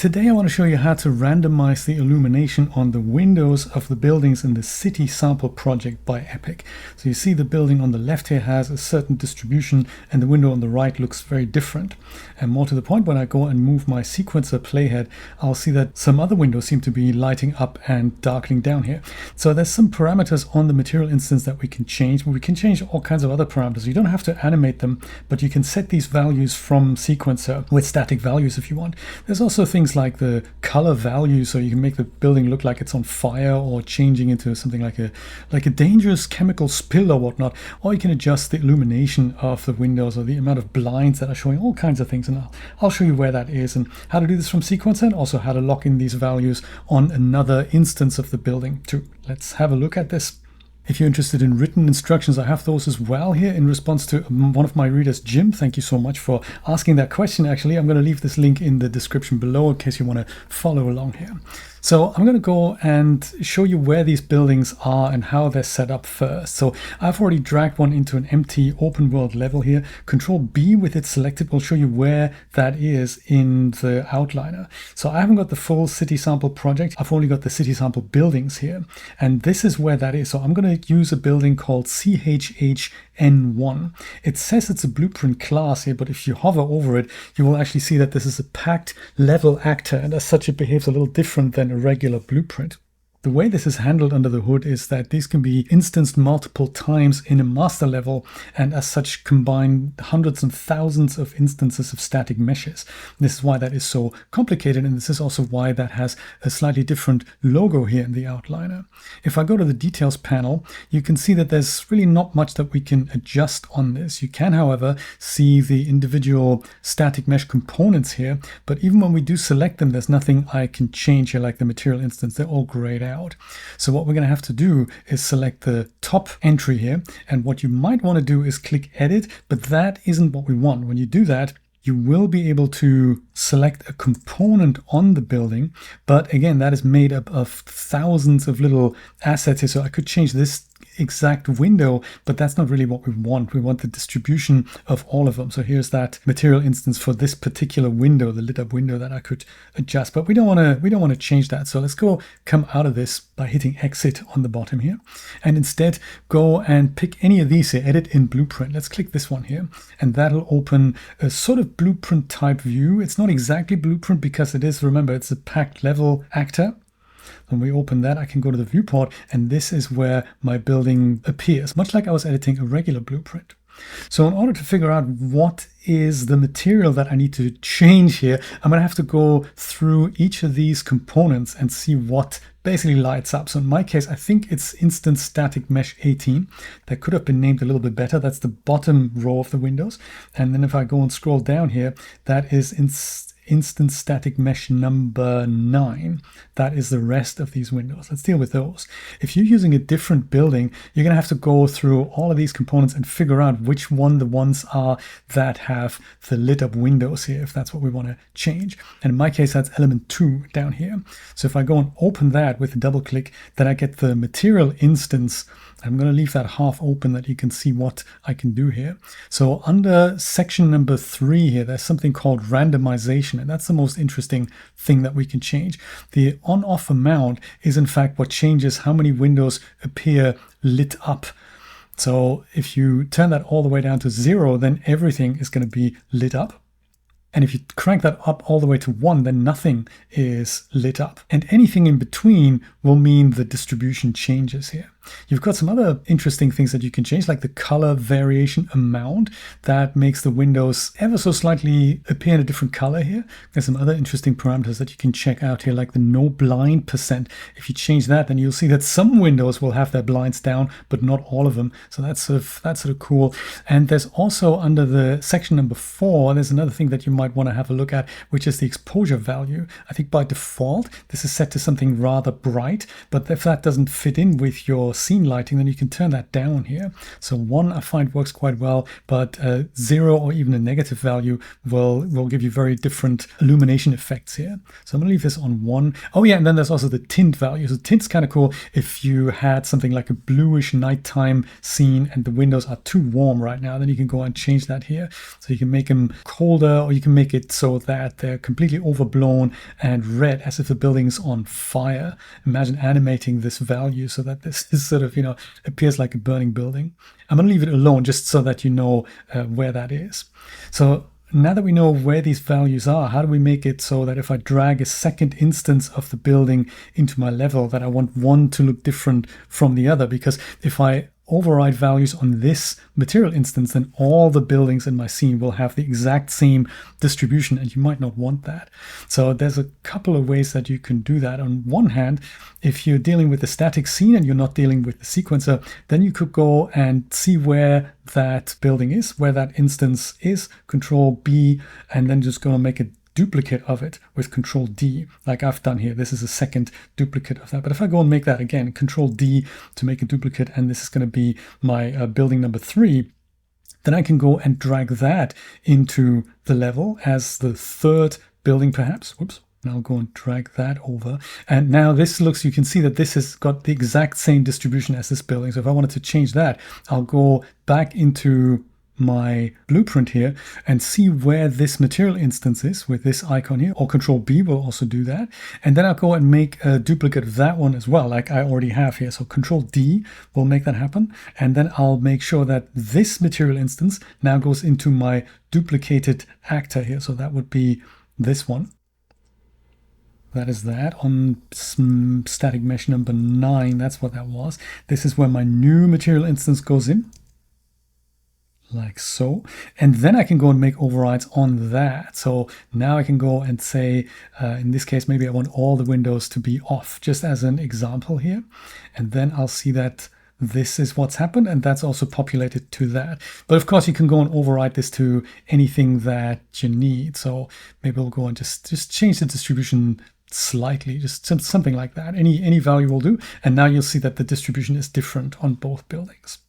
Today I want to show you how to randomize the illumination on the windows of the buildings in the city sample project by Epic. So you see the building on the left here has a certain distribution and the window on the right looks very different. And more to the point, when I go and move my sequencer playhead, I'll see that some other windows seem to be lighting up and darkening down here. So there's some parameters on the material instance that we can change, but we can change all kinds of other parameters. You don't have to animate them, but you can set these values from sequencer with static values if you want. There's also things like the color value, so you can make the building look like it's on fire or changing into something like a dangerous chemical spill or whatnot. Or you can adjust the illumination of the windows or the amount of blinds that are showing, all kinds of things. And I'll show you where that is and how to do this from sequencer, and also how to lock in these values on another instance of the building too. Let's have a look at this. If you're interested in written instructions, I have those as well here in response to one of my readers, Jim. Thank you so much for asking that question. Actually, I'm going to leave this link in the description below in case you want to follow along here. So I'm going to go and show you where these buildings are and how they're set up first. So I've already dragged one into an empty open world level here. Control B with it selected will show you where that is in the outliner. So I haven't got the full city sample project. I've only got the city sample buildings here. And this is where that is. So I'm going to use a building called CHHN1. It says it's a blueprint class here, but if you hover over it, you will actually see that this is a packed level actor. And as such, it behaves a little different than a regular blueprint. The way this is handled under the hood is that these can be instanced multiple times in a master level, and as such combine hundreds and thousands of instances of static meshes. This is why that is so complicated, and this is also why that has a slightly different logo here in the outliner. If I go to the details panel, you can see that there's really not much that we can adjust on this. You can, however, see the individual static mesh components here, but even when we do select them, there's nothing I can change here, like the material instance. They're all grayed out. So what we're going to have to do is select the top entry here, and what you might want to do is click edit, but that isn't what we want. When you do that, you will be able to select a component on the building, but again, that is made up of thousands of little assets here. So I could change this exact window, but that's not really what we want. We want the distribution of all of them. So here's that material instance for this particular window, the lit up window that I could adjust, but we don't want to change that. So let's come out of this by hitting exit on the bottom here, and instead go and pick any of these here, edit in blueprint. Let's click this one here, and that'll open a sort of blueprint type view. It's not exactly blueprint because it is, remember, it's a packed level actor. When we open that, I can go to the viewport, and this is where my building appears, much like I was editing a regular blueprint. So in order to figure out what is the material that I need to change here, I'm going to have to go through each of these components and see what basically lights up. So in my case, I think it's instance static mesh 18. That could have been named a little bit better. That's the bottom row of the windows. And then if I go and scroll down here, that is instance static mesh number 9. That is the rest of these windows. Let's deal with those. If you're using a different building, you're going to have to go through all of these components and figure out which one the ones are that have the lit up windows here, if that's what we want to change. And in my case, that's element 2 down here. So if I go and open that with a double click, then I get the material instance. I'm going to leave that half open that you can see what I can do here. So under section number 3 here, there's something called randomization, and that's the most interesting thing that we can change. The on-off amount is in fact what changes how many windows appear lit up. So if you turn that all the way down to 0, then everything is going to be lit up. And if you crank that up all the way to 1, then nothing is lit up. And anything in between will mean the distribution changes here. You've got some other interesting things that you can change, like the color variation amount that makes the windows ever so slightly appear in a different color here. There's some other interesting parameters that you can check out here, like the no blind %. If you change that, then you'll see that some windows will have their blinds down, but not all of them. So that's sort of cool. And there's also under the section number 4, there's another thing that you might want to have a look at, which is the exposure value. I think by default, this is set to something rather bright, but if that doesn't fit in with your for scene lighting, then you can turn that down here. So 1 I find works quite well, but 0 or even a negative value will give you very different illumination effects here. So I'm going to leave this on 1. Oh yeah, and then there's also the tint value. So tint's kind of cool if you had something like a bluish nighttime scene and the windows are too warm right now, then you can go and change that here. So you can make them colder, or you can make it so that they're completely overblown and red as if the building's on fire. Imagine animating this value so that this is sort of, appears like a burning building. I'm going to leave it alone just so that you know where that is. So now that we know where these values are, how do we make it so that if I drag a second instance of the building into my level, that I want one to look different from the other? Because if I override values on this material instance, then all the buildings in my scene will have the exact same distribution, and you might not want that. So there's a couple of ways that you can do that. On one hand, if you're dealing with a static scene and you're not dealing with the sequencer, then you could go and see where that building is, where that instance is, Control B, and then just going to make a duplicate of it with Control D, like I've done here. This is a second duplicate of that. But if I go and make that again, Control D to make a duplicate, and this is going to be my building number 3, then I can go and drag that into the level as the third building perhaps. Whoops. Now I'll go and drag that over. And now this looks, you can see that this has got the exact same distribution as this building. So if I wanted to change that, I'll go back into my blueprint here and see where this material instance is with this icon here, or Control B will also do that. And then I'll go and make a duplicate of that one as well, like I already have here. So Control D will make that happen. And then I'll make sure that this material instance now goes into my duplicated actor here. So that would be this one. That is that on static mesh number 9. That's what that was. This is where my new material instance goes in, like so. And then I can go and make overrides on that. So now I can go and say, in this case, maybe I want all the windows to be off, just as an example here. And then I'll see that this is what's happened, and that's also populated to that. But of course, you can go and override this to anything that you need. So maybe we'll go and just change the distribution slightly, just something like that. Any value will do. And now you'll see that the distribution is different on both buildings.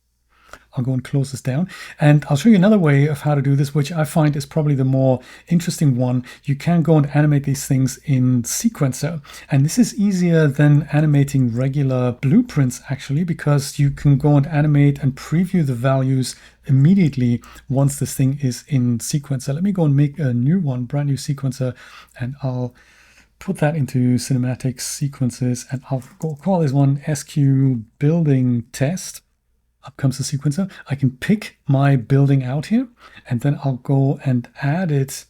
I'll go and close this down, and I'll show you another way of how to do this, which I find is probably the more interesting one. You can go and animate these things in sequencer, and this is easier than animating regular blueprints actually, because you can go and animate and preview the values immediately once this thing is in sequencer. Let me go and make a new one, brand new sequencer, and I'll put that into cinematic sequences, and I'll go call this one SQ building test. Up comes the sequencer. I can pick my building out here, and then I'll go and add it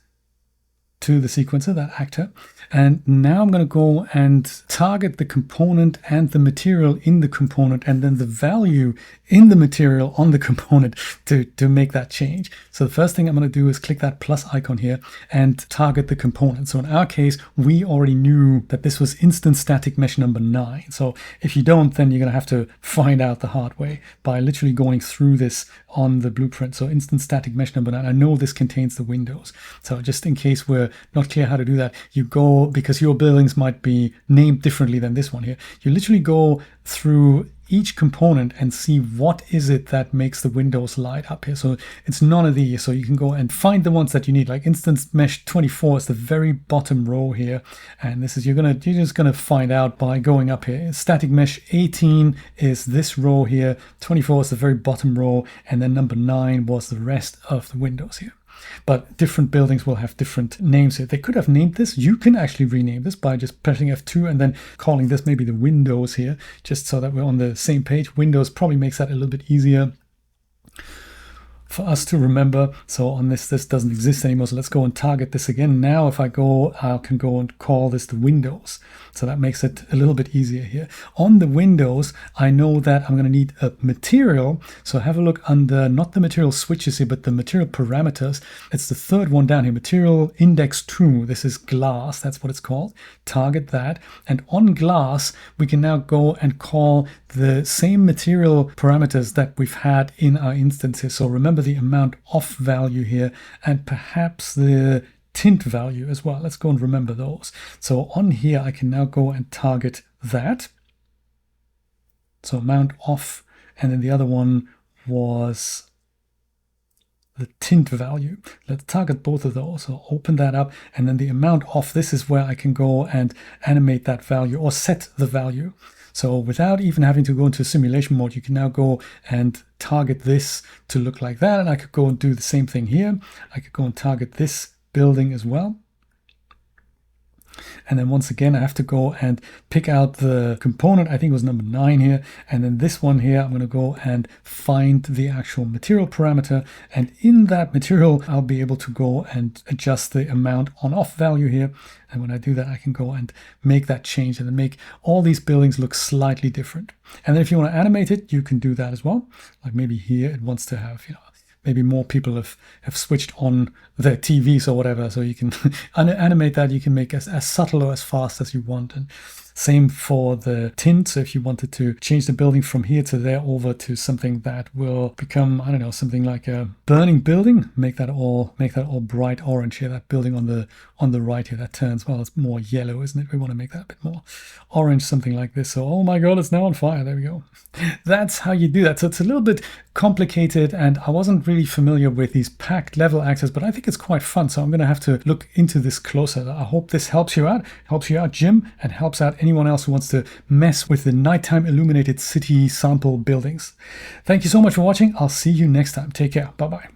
to the sequencer, that actor. And now I'm going to go and target the component and the material in the component, and then the value in the material on the component to make that change. So the first thing I'm going to do is click that plus icon here and target the component. So in our case, we already knew that this was instance static mesh number 9. So if you don't, then you're going to have to find out the hard way by literally going through this on the blueprint. So instance static mesh number 9, I know this contains the windows. So just in case we're not clear how to do that, you go, because your buildings might be named differently than this one here, you literally go through each component and see what is it that makes the windows light up here. So it's none of these, so you can go and find the ones that you need. Like instance mesh 24 is the very bottom row here, and this is you're just gonna find out by going up here. Static mesh 18 is this row here, 24 is the very bottom row, and then number 9 was the rest of the windows here. But different buildings will have different names here. They could have named this. You can actually rename this by just pressing F2 and then calling this maybe the windows here, just so that we're on the same page. Windows probably makes that a little bit easier for us to remember. So on this doesn't exist anymore. So let's go and target this again. Now if I can go and call this the windows. So that makes it a little bit easier here. On the windows, I know that I'm going to need a material. So have a look under, not the material switches here, but the material parameters. It's the third one down here, material index 2. This is glass. That's what it's called. Target that. And on glass, we can now go and call the same material parameters that we've had in our instance here. So remember the amount off value here, and perhaps the tint value as well. Let's go and remember those. So on here, I can now go and target that. So amount off, and then the other one was the tint value. Let's target both of those. So open that up, and then the amount off, this is where I can go and animate that value or set the value. So without even having to go into simulation mode, you can now go and target this to look like that. And I could go and do the same thing here. I could go and target this building as well. And then once again, I have to go and pick out the component. I think it was number 9 here. And then this one here, I'm going to go and find the actual material parameter. And in that material, I'll be able to go and adjust the amount on off value here. And when I do that, I can go and make that change and then make all these buildings look slightly different. And then if you want to animate it, you can do that as well. Like maybe here it wants to have, maybe more people have switched on their TVs or whatever. So you can animate that. You can make as subtle or as fast as you want. And same for the tint. So if you wanted to change the building from here to there over to something that will become, I don't know, something like a burning building, make that all bright orange here. That building on the right here, that turns, well, it's more yellow, isn't it? We want to make that a bit more orange, something like this. So, oh my God, it's now on fire. There we go. That's how you do that. So it's a little bit complicated, and I wasn't really familiar with these packed level access, but I think it's quite fun. So I'm going to have to look into this closer. I hope this helps you out, Jim, and helps out anyone else who wants to mess with the nighttime illuminated city sample buildings. Thank you so much for watching. I'll see you next time. Take care. Bye-bye.